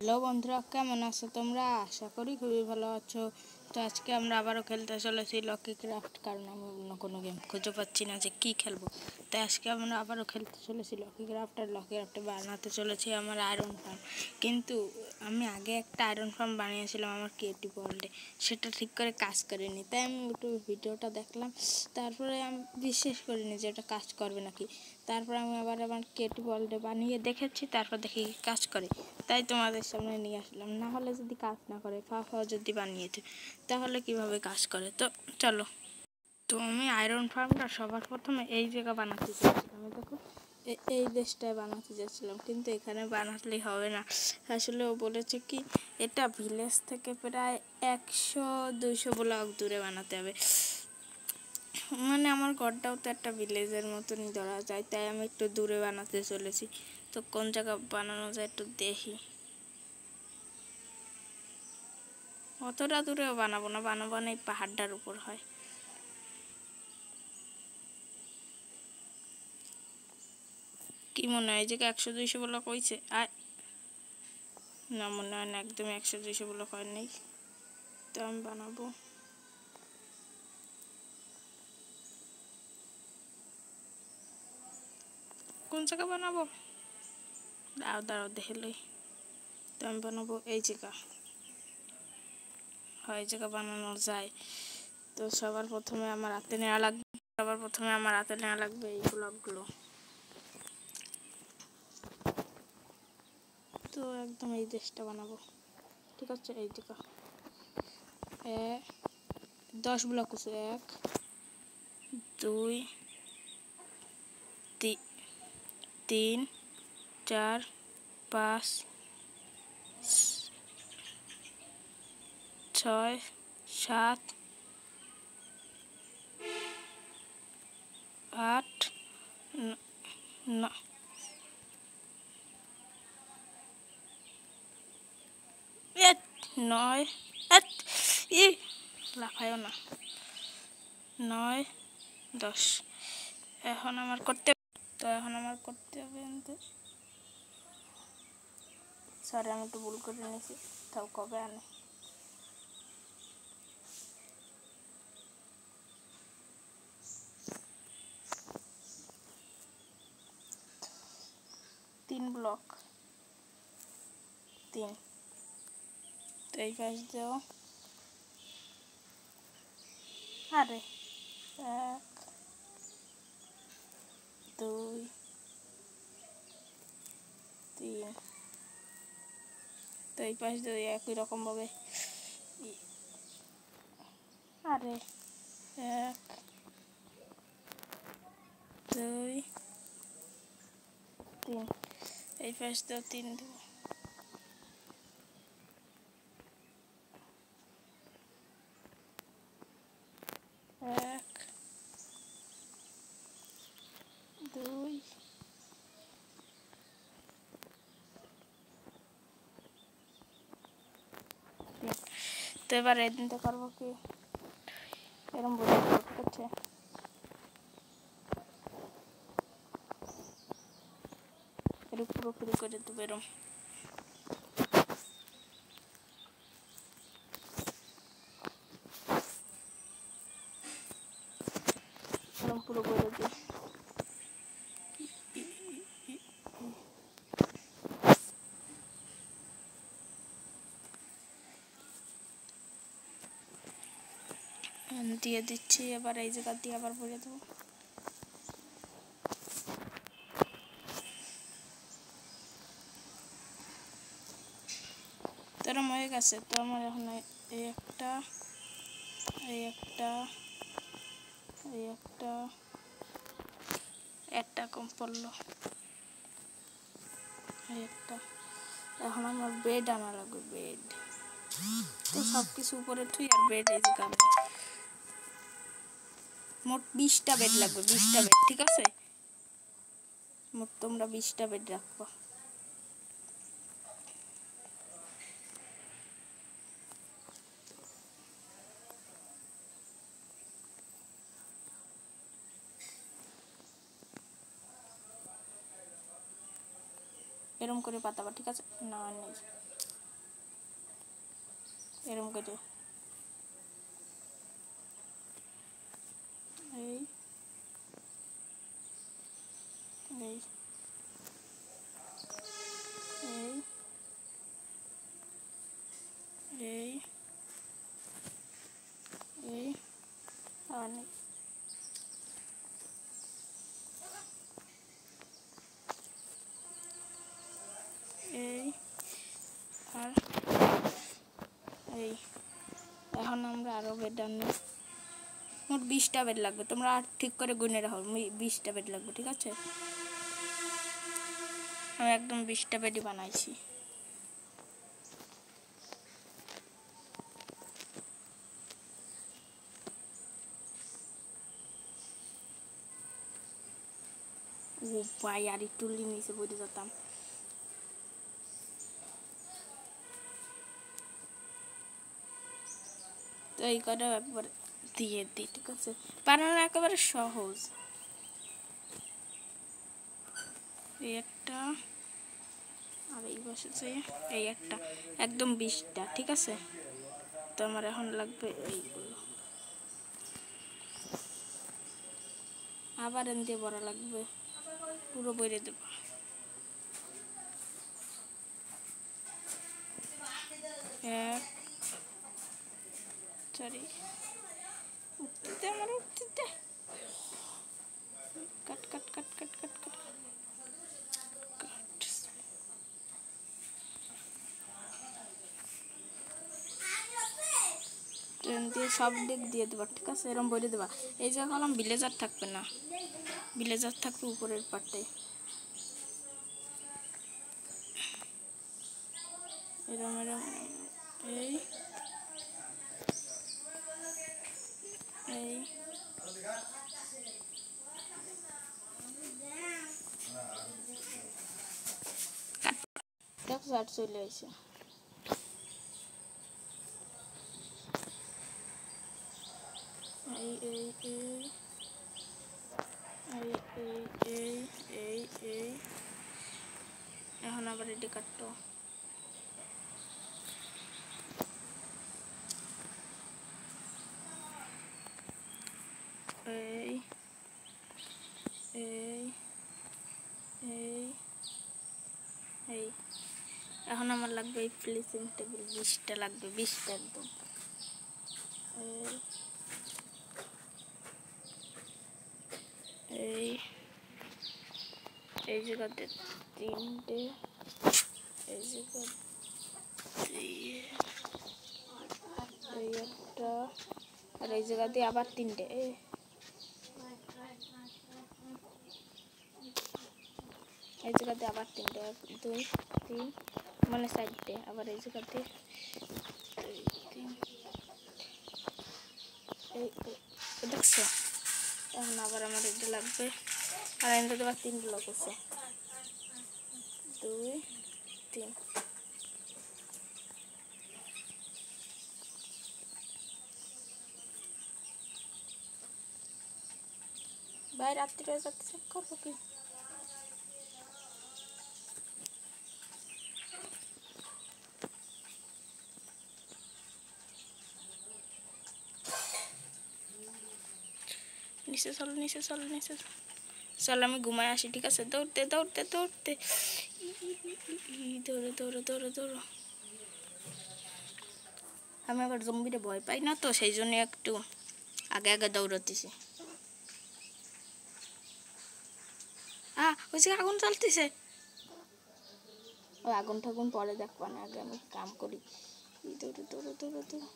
Hello বন্ধুরা, কেমন আছো তোমরা? আশা করি খুবই ভালো আছো। তো আজকে আমরা আবারও খেলতে চলেছি লকি ক্রাফট, কারণ আমি অন্য কোনো গেম খুঁজে পাচ্ছি না যে কী খেলবো। তাই আজকে আমরা আবারও খেলতে চলেছি লকি ক্রাফট। আর লকি ক্রাফটে বানাতে চলেছি আমার আয়রন ফার্ম। কিন্তু আমি আগে একটা আয়রন ফার্ম বানিয়েছিলাম আমার ক্রিয়েটিভ ওয়ার্ল্ডে, সেটা ঠিক করে কাজ করেনি। তাই আমি একটু ভিডিওটা দেখলাম, তারপরে আমি বিশ্বাস করিনি যে এটা কাজ করবে নাকি। তারপর আমি আবার আমার ক্রিয়েটিভ ওয়ার্ল্ডে বানিয়ে দেখেছি, তারপর দেখি কাজ করে। তাই তোমাদের সামনে নিয়ে আসলাম। না হলে যদি কাজ না করে, যদি বানিয়েছে, তাহলে কিভাবে কাজ করে। তো চলো। তো আমি আয়রন ফার্মটা সবার প্রথমে এই জায়গা বানাতে চেয়েছিলাম। দেখো, এই দেশটায় বানাতে চেয়েছিলাম, কিন্তু এখানে বানালেই হবে না। আসলে ও বলেছে কি, এটা ভিলেজ থেকে প্রায় 100-200 ব্লক দূরে বানাতে হবে। মানে আমার ঘরটাও তো একটা ভিলেজের মতনই ধরা যায়, তাই আমি একটু দূরে বানাতে চলেছি। তো কোন জায়গা বানানো যায় একটু দেখি। অতটা দূরেও বানাবো না, বানাবো না এই পাহাড়টার উপর হয়। কি মনে হয় যে 100-200 ব্লক হয়েছে? না, মনে হয় না, একদম 100-200 ব্লক হয় নেই। তো আমি বানাবো কোন জায়গা বানাবো, দাঁড়াও দেখে লই। তো আমি বানাবো এই জায়গা। হয় এই জায়গা বানানো যায়। তো সবার প্রথমে আমার হাতে নেওয়া লাগবে এই ব্লকগুলো। তো একদম এই দেশটা বানাবো, ঠিক আছে। এই জায়গা 10 ব্লক আছে। 1 2 3 4 5 6 7 8 9 9 লাফায়ও না। 9 10। এখন আমার করতে হবে। সরি, আমি একটু ভুল করে নিয়েছি। তাও কবে আনে 3 ব্লক 3। তো এই পাশ দেও। আরে 1 2 3। তো এই পাশ দিয়ে একই রকম ভাবে। আরে 1 2 3। এই পাশ দিয়েও 3 দেবো। 1 2 3। তো এবার এদিনটা করবো কি, এরকম বোঝা ঠিক আছে। এরকম পুরোপুরি করে দেবো, এরকম পুরো করে দিই। দিয়ে দিচ্ছি। এবার এই জায়গা দিয়ে আবার ভরে দেবো। তো এরকম হয়ে গেছে। তো আমার এখন এই একটা, এই একটা, এই একটা কম পড়লো, এই একটা। এখন আমার বেড আনা লাগবে, বেড। তো সব কিছু উপরে থুই, আর বেড এই জায়গা মোট 20টা বেড লাগবে। 20টা বেড, ঠিক আছে। মোট তোমরা 20টা বেড রাখবো। এরম করে পাতাবা, ঠিক আছে। না নেই, এরকম করে এই এই এই এই এই অনেক এই আর এই এখন আমরা আরও বেড আনি মোট 20টা বেড লাগবে তোমরা ঠিক করে গুনে রাখো 20টা বেড লাগবে ঠিক আছে আমি একদম 20টা বেডই বানাইছি ও ভাই আর একটু নিচে পড়ে যেতাম তো এই কটা একবার দিয়ে দিই ঠিক আছে বানানো একেবারে সহজ এই একটা আর এই বসেছে এই একটা একদম 20টা ঠিক আছে তো আমার এখন লাগবে এইগুলো আবার এনে বড় লাগবে পুরো বইরে দেব সরি উঠতে আমার উঠতে কাট কাট কাট কাট কাট কাট ট্রেন দিয়ে সব দিক দিয়ে দেবা ঠিক আছে এরকম বলে দেবা এই যে কলম ভিলেজার থাকবে না ভিলেজার থাকবে উপরের পার্টে এরকম এরকম এই এই দেখো আর চলে আসে এই এই এই এই এই এই এই এখন আবার এটি কাটতো এই এই এই এই এখন আমার লাগবে এই প্লেসিং টেবিল 20টা লাগবে 20টা একদম এই এই জায়গাতে 3টে এই জায়গা এই একটা আর এই জায়গাতে আবার 3টে এই জায়গাতে আবার 3টে 1 2 3 মানে 4টে আবার এই জায়গাতে 3 এই দেখছো এখন আবার আমার এটা লাগবে আর এখানে আবার 3টে লোক আছে 2 3 ভাই রাত্রি হয়ে যাচ্ছে করবো কি নিচে চলো নিচে চলো নিচে চল আমি ঘুমায় আসি ঠিক আছে দৌড়তে দৌড়তে দৌড়তে দৌড়ো দৌড়ো দৌড়ো দৌড়ো আমি আবার জম্বিরে ভয় পাই না তো সেই জন্য একটু আগে আগে দৌড়তেছি ওই যে আগুন জ্বলতেছে ওই আগুন ঠাগুন পরে দেখবা না আগে আমি কাম করি দৌড়ো দৌড়ো দৌড়ো দৌড়ো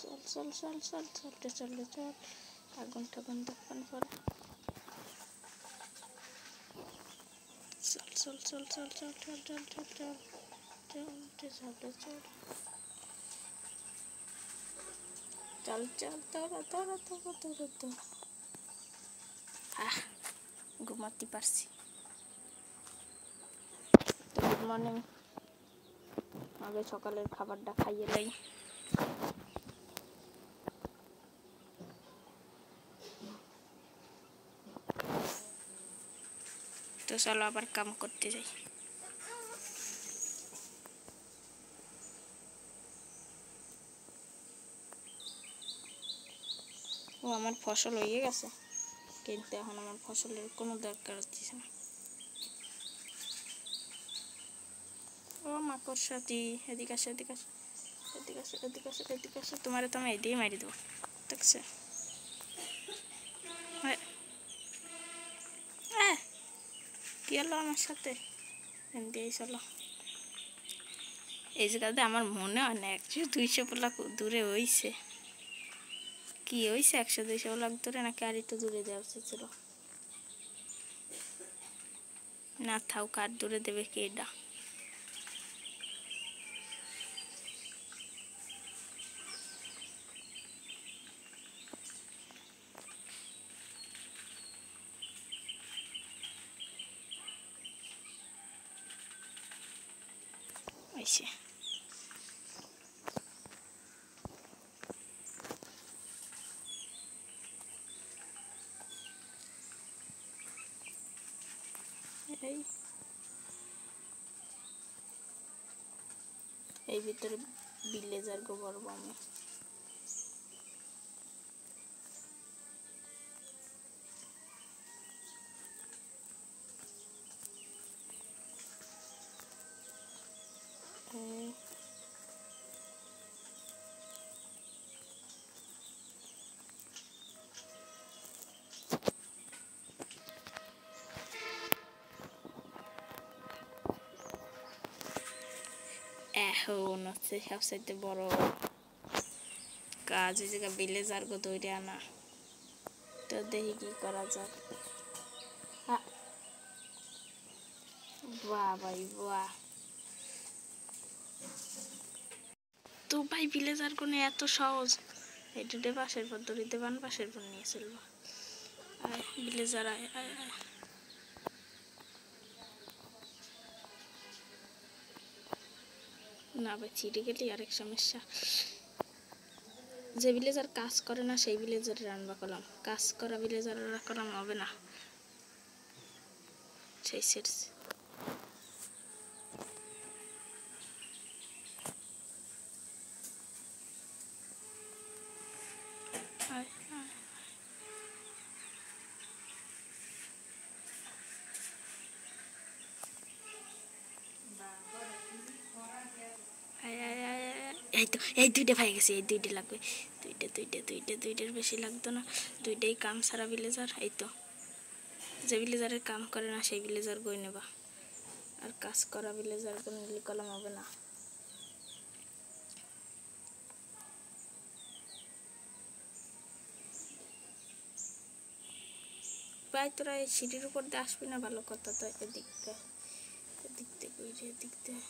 চল চল চল চল চলতে চলতে চল আগুন ঠাগুন দেখবেন পরে চল চল চল চল চল চল চল চল চল চলতে চলতে চল চল চল দৌড়ো দৌড়ো দৌড়ো দৌড়ো দৌড়ো ঘুমাতে পারছি তো গুড মর্নিং আগে সকালের খাবারটা খাইয়ে দেই তো চলো আবার কাম করতে যাই ও আমার ফসল হয়ে গেছে, কিন্তু এখন আমার ফসলের কোনো দরকার হচ্ছে না। ও মাকড়সাটি, এদিকে আসে, এদিকে আসে, এদিকে আসে, এদিকে আসে, এদিকে আসে, তোমার তো আমি এদিকে মারি দেবো, দেখছে? কি হলো আমার সাথে? দিয়েই চলো। এই জায়গাতে আমার মনে হয় না 100-200 ব্লক দূরে হইছে। কি হয়েছে 100-200 ব্লক দূরে, নাকি আর একটু দূরে দেওয়া উচিত ছিল? না থাও, কার দূরে দেবে কে এটা? আইছে এই ভিতরে ভিলেজার গোবর আমি। এখন হচ্ছে সবচাইতে বড় কাজ, ওই জায়গা ভিলেজার গো ধরে আনা। তো দেখি কি করা যায়। বাহ ভাই বাহ, তো ভাই ভিলেজার কোনে এত সহজ? এই দুটো পাশের পর দড়িতে বান পাশের পর নিয়ে চলবো। আয় ভিলেজার আয়, আয় আয়। না ভাই চিড়ে গেলি আরেক সমস্যা। যে ভিলেজার কাজ করে না সেই ভিলেজার রান্না করলাম, কাজ করা ভিলেজার করলাম হবে না। সেই সেট এই তো, এই দুইটা পাই গেছে, এই দুইটা লাগবে। দুইটার বেশি লাগতো না, দুইটাই কাম সারা ভিলেজার। এই তো, যে ভিলেজারের কাম করে না সেই ভিলেজার গই নেবা, আর কাজ করা ভিলেজার কোনো নিলে কলম হবে না। প্রায় তোরা এই সিঁড়ির উপর দিয়ে আসবি না, ভালো কথা। তো এদিক দিয়ে, এদিক দিয়ে, এদিক দিয়ে,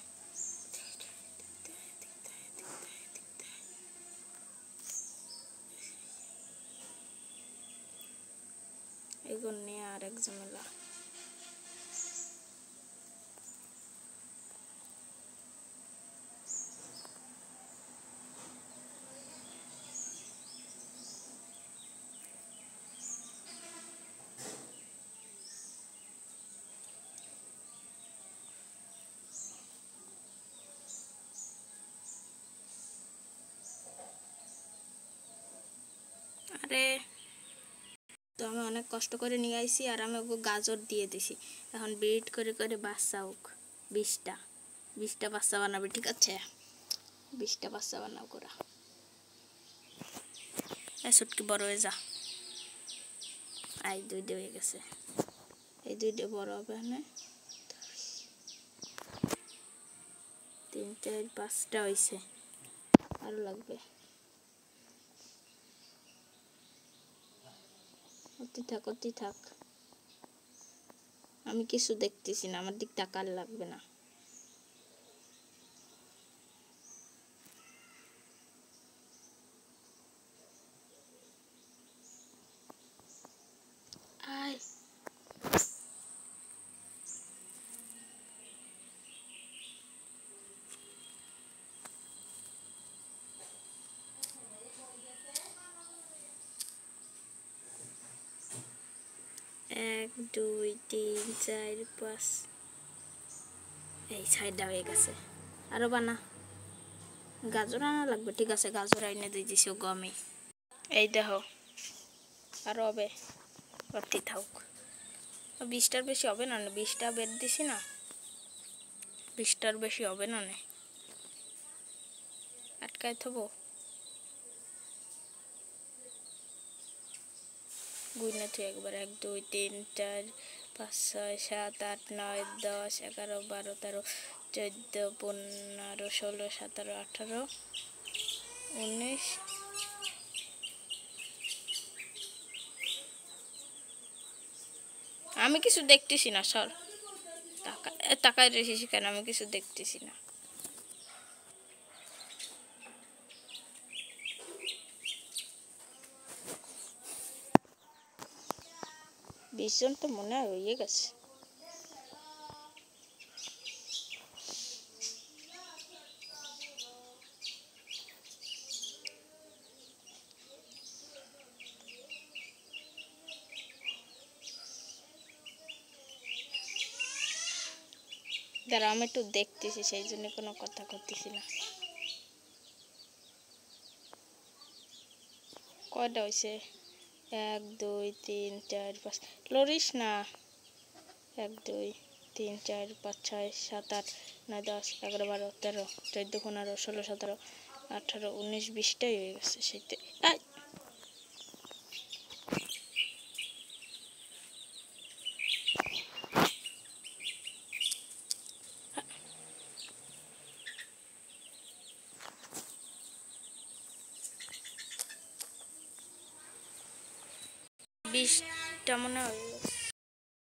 এগুলো নিয়ে আর এক ঝামেলা। আরে তো আমি অনেক কষ্ট করে নিয়ে আইছি, আর আমি ওকে গাজর দিয়ে দিছি। এখন ব্রিড করে করে বাচ্চা হোক। 20টা বাচ্চা বানাবে, ঠিক আছে? 20টা বাচ্চা বানাও করা। ছুটকি বড় হয়ে যা। এই দুইটা হয়ে গেছে, এই দুইটা বড় হবে না। 3, 4, 5টা হয়েছে, আরো লাগবে। অতি থাক, আমি কিছু দেখতেছি না, আমার দিক টাকার লাগবে না। আয় এক, 2, 3, 4, 5, এই 6টা হয়ে গেছে। আরো বানা, গাজর আনা লাগবে, ঠিক আছে? গাজর আইনে দিয়ে দিছি গমে। এই দেখো আর হবে বাড়তি থাক 20টার বেশি হবে না 20টা বের দিছি না 20টার বেশি হবে না আটকায় থবো গুইনা তুই একবার 1 2 3 4 5 6 7 8 9 10 11 12 13 14 15 16 17 18 19 আমি কিছু দেখতেছি না সর টাকায় রেখেছি কেন আমি কিছু দেখতেছি না বিশজন তো মনে হয় হয়ে গেছে দাঁড়া আমি একটু দেখতেছি সেই জন্য কোনো কথা করতেছি না কয়টা হয়েছে 1 2 3 4 5 লরিস না 1 2 3 4 5 6 7 8 9 10 11 12 13 14 15 16 17 18 19 20টাই হয়ে গেছে সেইতে 20টা মনে হয়